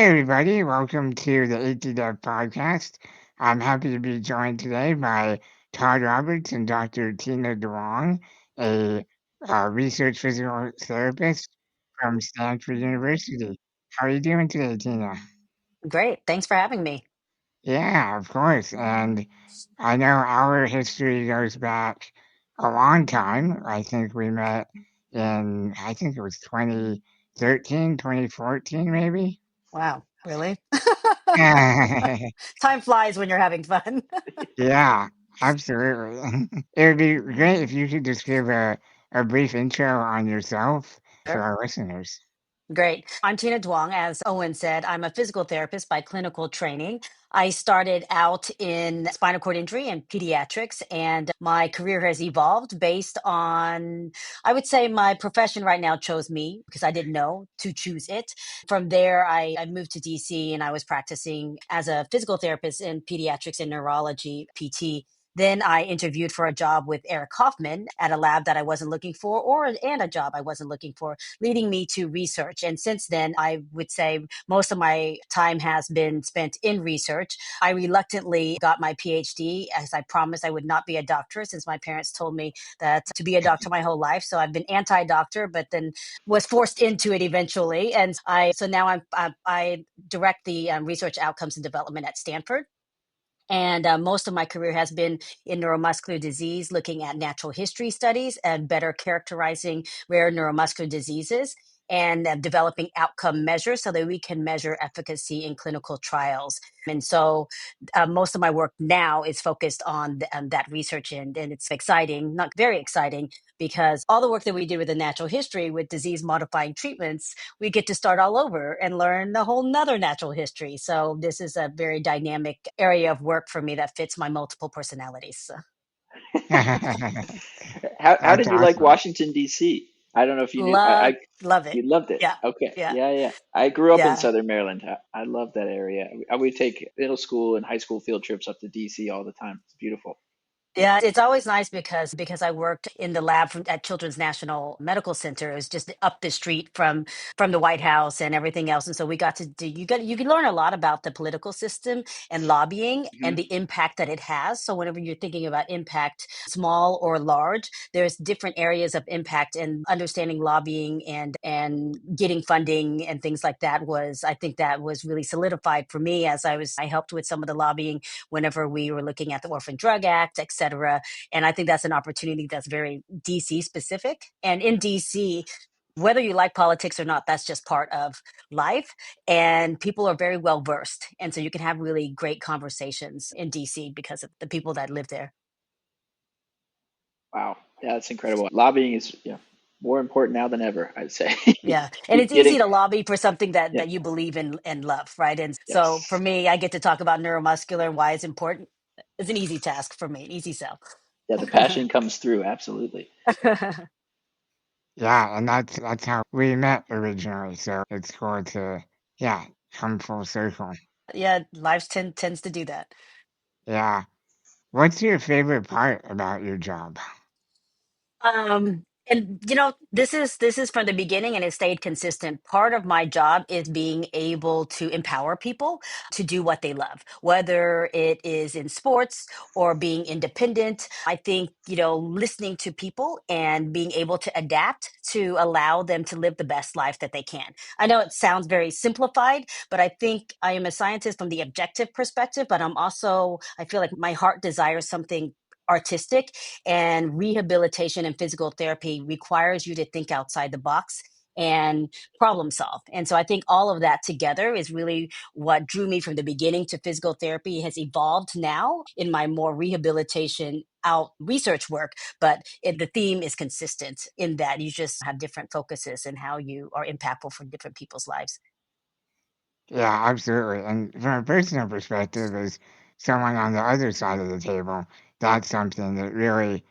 Hey everybody, welcome to the ATDev Podcast. I'm happy to be joined today by Todd Roberts and Dr. Tina Duong, a research physical therapist from Stanford University. How are you doing today, Tina? Great. Thanks for having me. Yeah, of course. And I know our history goes back a long time. I think we met I think it was 2013, 2014, maybe. Wow. Really? Time flies when you're having fun. Yeah, absolutely. It would be great if you could just give a brief intro on yourself for Sure. our listeners. Great. I'm Tina Duong. As Owen said, I'm a physical therapist by clinical training. I started out in spinal cord injury and pediatrics, and my career has evolved based on, I would say, my profession right now chose me because I didn't know to choose it. From there, I moved to DC and I was practicing as a physical therapist in pediatrics and neurology, PT. Then I interviewed for a job with Eric Hoffman at a lab that I wasn't looking for, and a job I wasn't looking for, leading me to research. And since then, I would say most of my time has been spent in research. I reluctantly got my PhD as I promised I would not be a doctor since my parents told me that to be a doctor my whole life. So I've been anti-doctor, but then was forced into it eventually. So now I direct the research outcomes and development at Stanford. And most of my career has been in neuromuscular disease, looking at natural history studies and better characterizing rare neuromuscular diseases and developing outcome measures so that we can measure efficacy in clinical trials. And so most of my work now is focused on that research and it's exciting, not very exciting, because all the work that we did with the natural history with disease modifying treatments, we get to start all over and learn a whole nother natural history. So this is a very dynamic area of work for me that fits my multiple personalities. So, How That's did you like awesome. Washington D.C.? I don't know if you knew. love it. You loved it. Yeah, Okay, yeah, yeah, yeah. I grew up in yeah. Southern Maryland. I love that area. I would take middle school and high school field trips up to D.C. all the time. It's beautiful. Yeah, it's always nice because I worked in the lab at Children's National Medical Center. It was just up the street from the White House and everything else. And so we got to do you can learn a lot about the political system and lobbying and Hmm. the impact that it has. So whenever you're thinking about impact, small or large, there's different areas of impact, and understanding lobbying and getting funding and things like that was, I think that was really solidified for me as I helped with some of the lobbying whenever we were looking at the Orphan Drug Act, et cetera. And I think that's an opportunity that's very DC specific. And in DC, whether you like politics or not, that's just part of life. And people are very well versed. And so you can have really great conversations in DC because of the people that live there. Wow, yeah, that's incredible. Lobbying is, more important now than ever, I'd say. Yeah. And it's easy Getting, to lobby for something yeah, that you believe in and love, right? And so for yes, me, I get to talk about neuromuscular and why it's important. It's an easy task for me, an easy sell. yeah, the passion comes through. Absolutely. Yeah, and that's how we met originally. So it's cool to yeah come full circle. Yeah, tends to do that. Yeah. What's your favorite part about your job? And this is from the beginning and it stayed consistent. Part of my job is being able to empower people to do what they love, whether it is in sports or being independent. I think, listening to people and being able to adapt to allow them to live the best life that they can. I know it sounds very simplified, but I think I am a scientist from the objective perspective, but I feel like my heart desires something artistic, and rehabilitation and physical therapy requires you to think outside the box and problem solve. And so I think all of that together is really what drew me from the beginning to physical therapy. Has evolved now in my more rehabilitation out research work, but the theme is consistent in that you just have different focuses and how you are impactful for different people's lives. Yeah, absolutely. And from a personal perspective, as someone on the other side of the table, that's something that really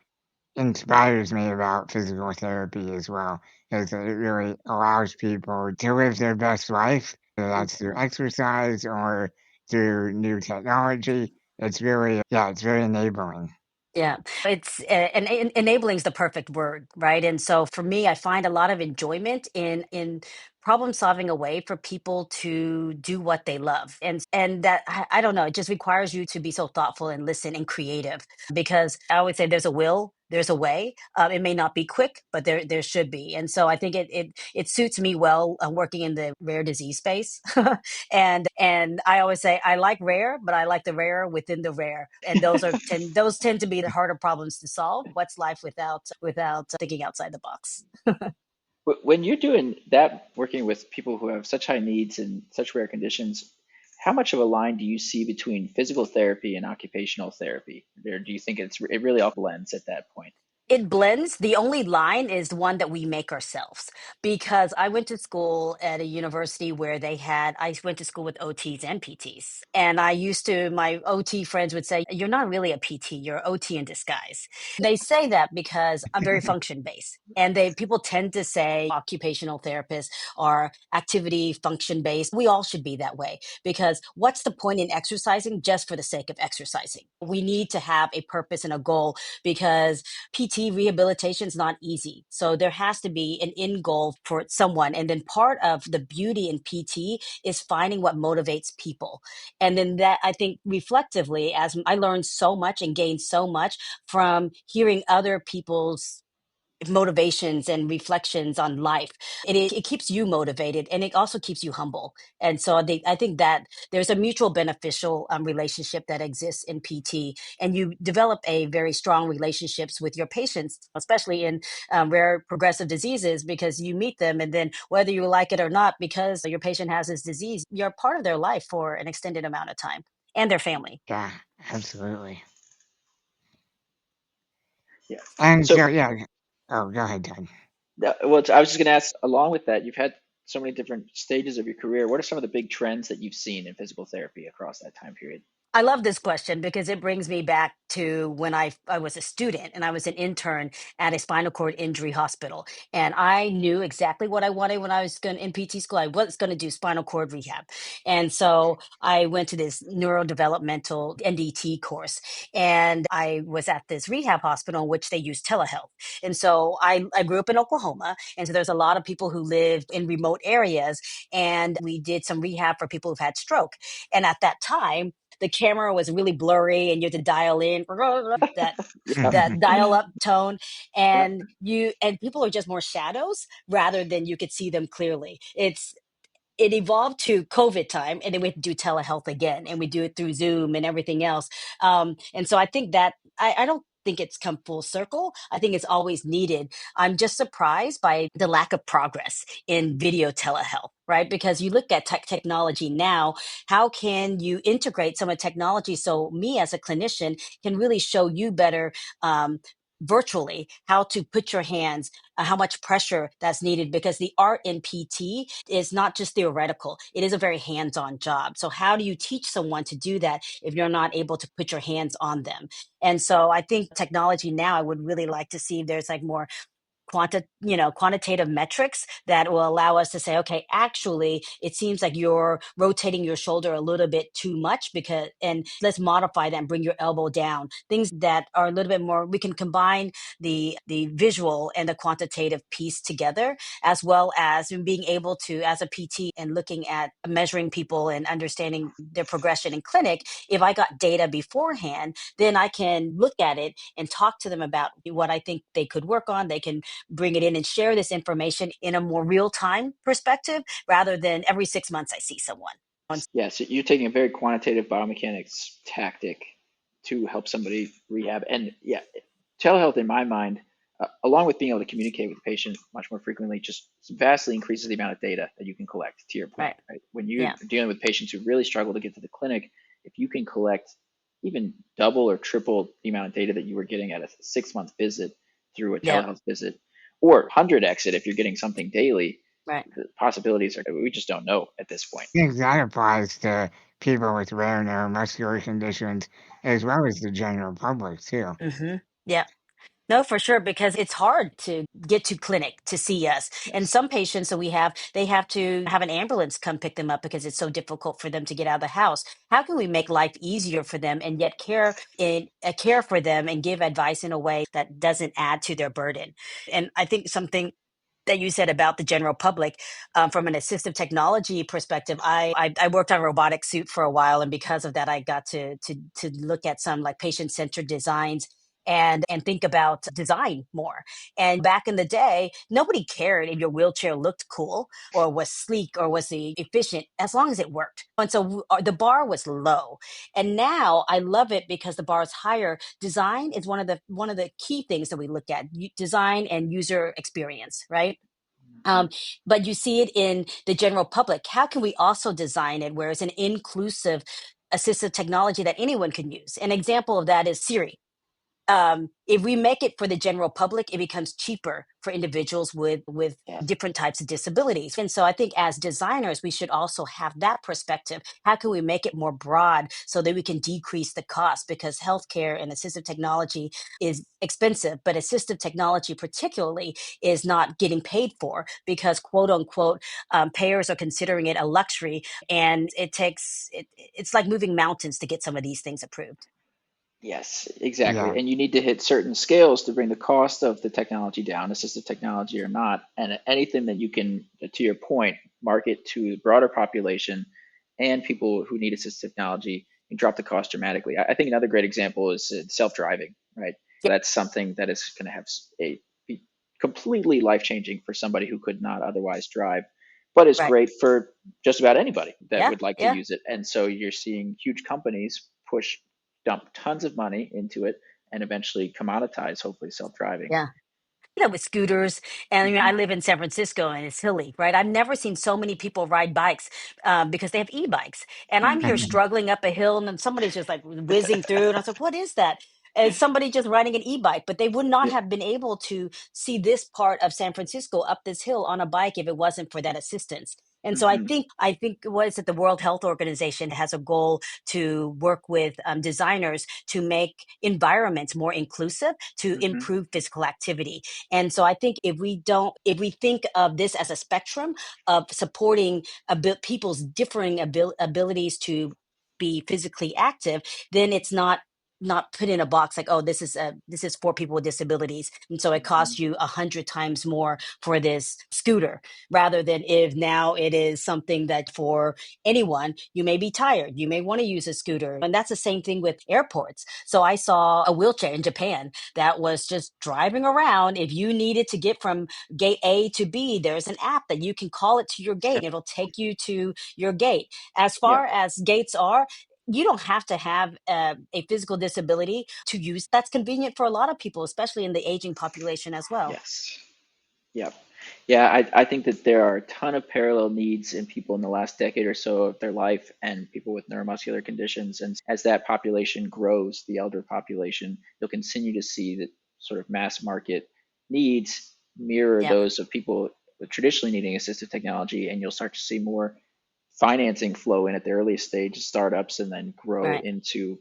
inspires me about physical therapy as well, because it really allows people to live their best life, whether that's through exercise or through new technology. It's really, yeah, it's very enabling. Yeah, it's enabling is the perfect word, right? And so for me, I find a lot of enjoyment in problem solving a way for people to do what they love. And that, I don't know, it just requires you to be so thoughtful and listen and creative, because I always say there's a will, there's a way. It may not be quick, but there should be. And so I think it suits me well, working in the rare disease space. And I always say I like rare, but I like the rare within the rare. And those tend to be the harder problems to solve. What's life without thinking outside the box? When you're doing that, working with people who have such high needs and such rare conditions, how much of a line do you see between physical therapy and occupational therapy? Or do you think it really all blends at that point? It blends. The only line is the one that we make ourselves, because I went to school at a university where I went to school with OTs and PTs. And my OT friends would say, "You're not really a PT, you're OT in disguise." They say that because I'm very function based. And people tend to say occupational therapists are activity function based. We all should be that way, because what's the point in exercising just for the sake of exercising? We need to have a purpose and a goal, because PT rehabilitation is not easy. So there has to be an end goal for someone. And then part of the beauty in PT is finding what motivates people. And then that, I think, reflectively, as I learned so much and gained so much from hearing other people's motivations and reflections on life. It keeps you motivated, and it also keeps you humble. And so I think that there's a mutual beneficial relationship that exists in PT, and you develop a very strong relationships with your patients, especially in rare progressive diseases, because you meet them, and then whether you like it or not, because your patient has this disease, you're part of their life for an extended amount of time, and their family. Yeah, absolutely. Yeah. And So, so, yeah. Oh, go ahead, Todd. well, I was just going to ask, along with that, you've had so many different stages of your career. What are some of the big trends that you've seen in physical therapy across that time period? I love this question because it brings me back to when I was a student and I was an intern at a spinal cord injury hospital. And I knew exactly what I wanted when I was in PT school. I was going to do spinal cord rehab. And so I went to this neurodevelopmental NDT course. And I was at this rehab hospital in which they use telehealth. And so I grew up in Oklahoma. And so there's a lot of people who lived in remote areas. And we did some rehab for people who've had stroke. And at that time, the camera was really blurry and you had to dial in that Yeah. dial up tone, Yeah. and people are just more shadows rather than you could see them clearly. It evolved to COVID time, and then we have to do telehealth again, and we do it through Zoom and everything else. And so I think that I don't think it's come full circle. I think it's always needed. I'm just surprised by the lack of progress in video telehealth, right? Because you look at technology now, how can you integrate some of the technology so me as a clinician can really show you better, virtually, how to put your hands, how much pressure that's needed, because the art in PT is not just theoretical. It is a very hands-on job. So how do you teach someone to do that if you're not able to put your hands on them? And so I think technology now, I would really like to see if there's like more quantitative metrics that will allow us to say, okay, actually, it seems like you're rotating your shoulder a little bit too much, and let's modify that and bring your elbow down. Things that are a little bit more, we can combine the visual and the quantitative piece together, as well as being able to, as a PT and looking at measuring people and understanding their progression in clinic. If I got data beforehand, then I can look at it and talk to them about what I think they could work on. They can bring it in and share this information in a more real time perspective, rather than every 6 months I see someone. Yeah, so you're taking a very quantitative biomechanics tactic to help somebody rehab. And yeah, telehealth, in my mind, along with being able to communicate with the patient much more frequently, just vastly increases the amount of data that you can collect, to your point, Right. right? When you're Yeah. dealing with patients who really struggle to get to the clinic, if you can collect even double or triple the amount of data that you were getting at a 6 month visit through a Yeah. telehealth visit, or 100x it if you're getting something daily, Right. the possibilities are, we just don't know at this point. I think that applies to people with rare neuromuscular conditions as well as the general public, too. Yeah. No, for sure, because it's hard to get to clinic to see us. And Yes. some patients that we have, they have to have an ambulance come pick them up because it's so difficult for them to get out of the house. How can we make life easier for them and yet care for them and give advice in a way that doesn't add to their burden? And I think something that you said about the general public, from an assistive technology perspective, I worked on a robotic suit for a while, and because of that, I got to look at some like patient centered designs and think about design more. And back in the day, nobody cared if your wheelchair looked cool or was sleek or was efficient as long as it worked. And so the bar was low. And now I love it because the bar is higher. Design is one of the key things that we look at: design and user experience, right? Mhm. But you see it in the general public. How can we also design it where it's an inclusive assistive technology that anyone can use? An example of that is Siri. If we make it for the general public, it becomes cheaper for individuals with Yeah. different types of disabilities. And so I think as designers, we should also have that perspective. How can we make it more broad so that we can decrease the cost? Because healthcare and assistive technology is expensive, but assistive technology particularly is not getting paid for because quote unquote payers are considering it a luxury, and it's like moving mountains to get some of these things approved. Yes, exactly. Yeah, And you need to hit certain scales to bring the cost of the technology down, assistive technology or not. And anything that you can, to your point, market to the broader population and people who need assistive technology and drop the cost dramatically. I think another great example is self-driving, right? Yeah, That's something that is going to have be completely life-changing for somebody who could not otherwise drive, but it's right. great for just about anybody that Yeah, would like to yeah. use it. And so you're seeing huge companies dump tons of money into it and eventually commoditize, hopefully, self-driving. Yeah. With scooters. And I Hmm. live in San Francisco and it's hilly, right? I've never seen so many people ride bikes because they have e-bikes. And I'm here Hmm. struggling up a hill and then somebody's just like whizzing through. And I was like, what is that? And somebody just riding an e-bike, but they would not Yeah. have been able to see this part of San Francisco up this hill on a bike if it wasn't for that assistance. And so Hmm. I think what is it? The World Health Organization has a goal to work with designers to make environments more inclusive, to Hmm. improve physical activity. And so I think if we think of this as a spectrum of supporting people's differing abilities to be physically active, then it's not put in a box like, oh, this is for people with disabilities, and so it Hmm. costs you 100 times more for this scooter, rather than if now it is something that for anyone, you may be tired, you may want to use a scooter. And that's the same thing with airports. So I saw a wheelchair in Japan that was just driving around. If you needed to get from gate A to B, there's an app that you can call it to your gate and it'll take you to your gate. As Yeah. far as gates are, you don't have to have a physical disability to use. That's convenient for a lot of people, especially in the aging population as well. Yes. Yeah. Yeah. I think that there are a ton of parallel needs in people in the last decade or so of their life and people with neuromuscular conditions. And as that population grows, the elder population, you'll continue to see that sort of mass market needs mirror Yeah, those of people traditionally needing assistive technology. And you'll start to see more financing flow in at the earliest stage of startups and then grow right. into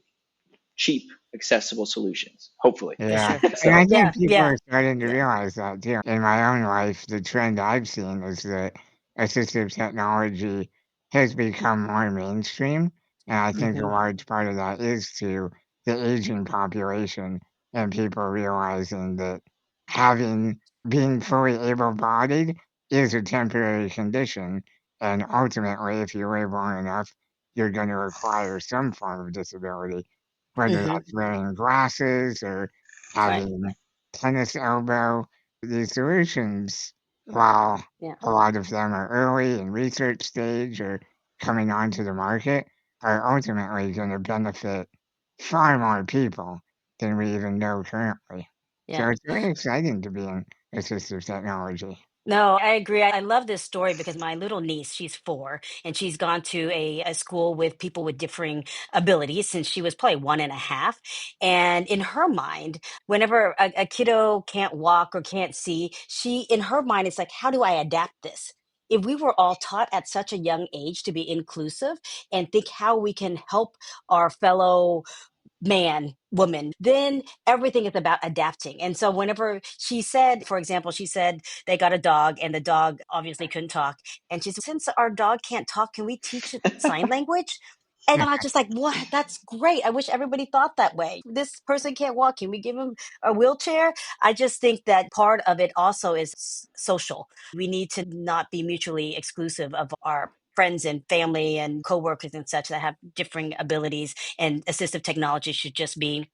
cheap, accessible solutions, hopefully. For yeah. sure. And I So, Yeah, think people yeah, are starting to yeah. realize that too. In my own life, the trend I've seen is that assistive technology has become more mainstream. And I think a Hmm. large part of that is to the aging population and people realizing that having being fully able bodied is a temporary condition. And ultimately, if you live long enough, you're going to require some form of disability, whether Hmm. that's wearing glasses or Right. having tennis elbow. These solutions, while Yeah, a lot of them are early in research stage or coming onto the market, are ultimately going to benefit far more people than we even know currently. So yeah. it's very exciting to be in assistive technology. No, I agree. I love this story because my little niece, she's 4, and she's gone to a school with people with differing abilities since she was probably 1.5. And in her mind, whenever a kiddo can't walk or can't see, in her mind, it's like, how do I adapt this? If we were all taught at such a young age to be inclusive and think how we can help our fellow man, woman, then everything is about adapting. And so whenever she said, for example, she said they got a dog and the dog obviously couldn't talk. And she said, since our dog can't talk, can we teach it sign language? And I'm just like, what? That's great. I wish everybody thought that way. This person can't walk. Can we give him a wheelchair? I just think that part of it also is social. We need to not be mutually exclusive of our friends and family and coworkers and such that have differing abilities, and assistive technology should just be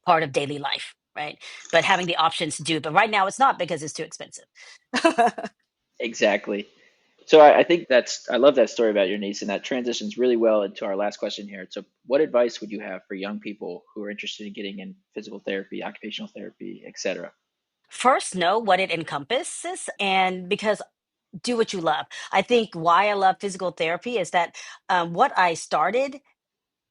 part of daily life, right? But having the options to do it. But right now it's not because it's too expensive. Exactly. So I think I love that story about your niece, and that transitions really well into our last question here. So, what advice would you have for young people who are interested in getting in physical therapy, occupational therapy, etc.? First, know what it encompasses, and because do what you love. I think why I love physical therapy is that what I started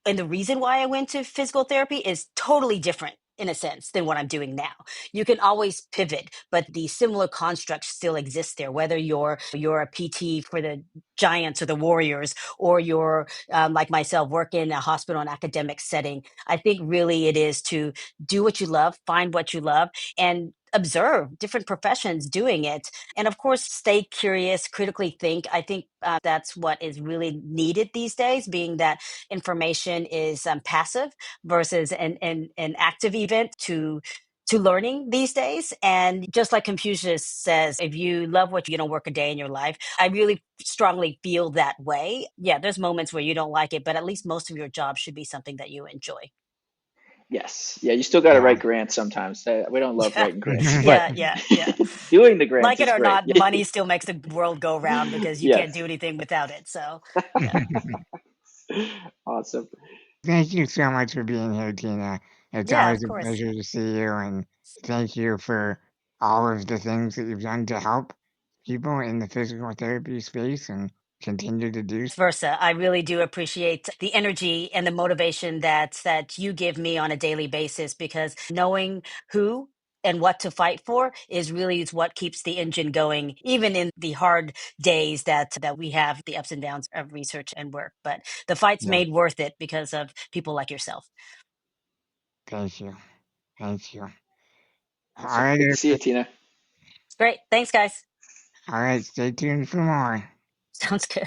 and the reason why I went to physical therapy is totally different in a sense than what I'm doing now. You can always pivot, but the similar construct still exists there. Whether you're a PT for the Giants or the Warriors, or you're like myself, work in a hospital and academic setting. I think really it is to do what you love, find what you love, and observe different professions doing it, and of course stay curious, critically think. I think that's what is really needed these days, being that information is passive versus an active event to learning these days. And just like Confucius says, if you love what you don't work a day in your life. I really strongly feel that way. Yeah, there's moments where you don't like it, but at least most of your job should be something that you enjoy. Yes. Yeah, you still got to Yeah. write grants sometimes. We don't love Yeah, writing grants, but yeah. doing the grants Like it is or great. not, money still makes the world go round because you can't Yes. do anything without it. So yeah. Awesome. Thank you so much for being here, Tina. It's Yeah, of always a course. pleasure to see you, and thank you for all of the things that you've done to help people in the physical therapy space and continue to do. Versa. I really do appreciate the energy and the motivation that you give me on a daily basis, because knowing who and what to fight for is what keeps the engine going, even in the hard days that we have, the ups and downs of research and work. But the fight's Yeah, made worth it because of people like yourself. thank you. Thank you. All Awesome. right, Good to see you, Tina. Great. Thanks, guys. all right, stay tuned for more. Sounds good.